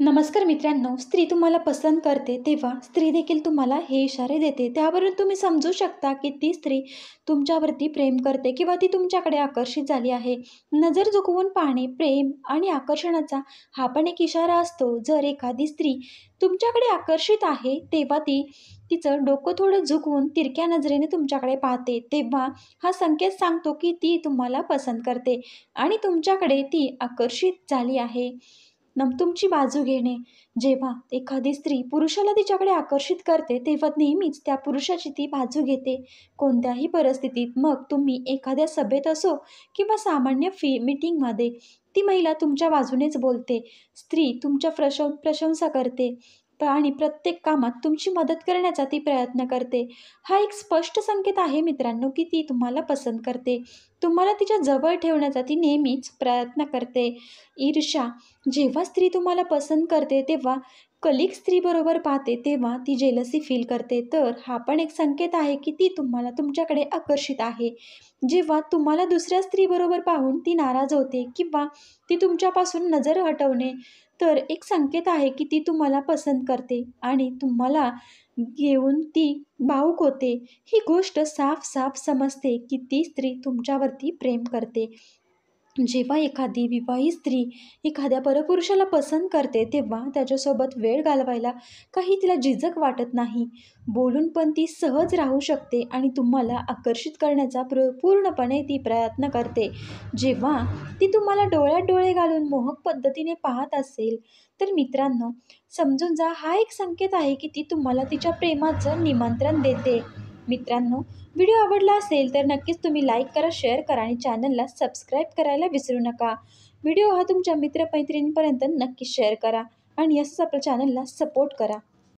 नमस्कार मित्रांनो, स्त्री तुम्हाला पसंत करते तेव्हा स्त्री देखील तुम्हाला हे इशारे देते. त्यावरून तुम्ही समजू शकता की ती स्त्री तुमच्यावरती प्रेम करते किंवा ती तुमच्याकडे आकर्षित झाली आहे. नजर झुकवून पाहणे, प्रेम आणि आकर्षणाचा हा पण एक इशारा असतो. जर एखादी स्त्री तुमच्याकडे आकर्षित आहे, तेव्हा ती तिचं डोकं थोडं झुकवून तिरक्या नजरेने तुमच्याकडे पाहते, तेव्हा हा संकेत सांगतो की ती तुम्हाला पसंत करते आणि तुमच्याकडे ती आकर्षित झाली आहे. तुमची बाजू घेणे. जेव्हा एखादी स्त्री पुरुषाला तिच्याकडे आकर्षित करते, तेव्हा नेहमीच त्या पुरुषाची ती बाजू घेते. कोणत्याही परिस्थितीत, मग तुम्ही एखाद्या सभेत असो किंवा सामान्य मीटिंगमध्ये, ती महिला तुमच्या बाजूनेच बोलते. स्त्री तुमच्या प्रशंसा करते आणि प्रत्येक कामात तुमची मदत करण्याचा ती प्रयत्न करते. हा एक स्पष्ट संकेत आहे मित्रांनो, की ती तुम्हाला पसंत करते. तुम्हाला तिच्या जवळ ठेवण्याचा ती नेहमीच प्रयत्न करते. ईर्ष्या. जेव्हा स्त्री तुम्हाला पसंत करते, तेव्हा कलिक स्त्रीबरोबर पाहते, तेव्हा ती जेलसी फील करते. तर हा पण एक संकेत आहे की ती तुम्हाला तुमच्याकडे आकर्षित आहे. जेव्हा तुम्हाला दुसऱ्या स्त्रीबरोबर पाहून ती नाराज होते किंवा ती तुमच्यापासून नजर हटवणे, तर एक संकेत आहे की ती तुम्हाला पसंत करते आणि तुम्हाला घेऊन ती भावुक होते. ही गोष्ट साफ साफ समजते की ती स्त्री तुमच्यावरती प्रेम करते. जेव्हा एखादी विवाहित स्त्री एखाद्या परपुरुषाला पसंत करते, तेव्हा त्याच्यासोबत वेळ घालवायला काही तिला झिजक वाटत नाही. बोलून पण ती सहज राहू शकते आणि तुम्हाला आकर्षित करण्याचा पूर्णपणे ती प्रयत्न करते. जेव्हा ती तुम्हाला डोळ्यात डोळे घालून मोहक पद्धतीने पाहत असेल, तर मित्रांनो, समजून जा, हा एक संकेत आहे की ती तुम्हाला तिच्या प्रेमाचं निमंत्रण देते. मित्रांनो, व्हिडिओ आवडला असेल तर नक्कीच तुम्ही लाईक करा, शेअर करा आणि चॅनलला सबस्क्राईब करायला विसरू नका. व्हिडिओ हा तुमच्या मित्रमैत्रिणींपर्यंत नक्की शेअर करा आणि असंच आपल्या चॅनलला सपोर्ट करा.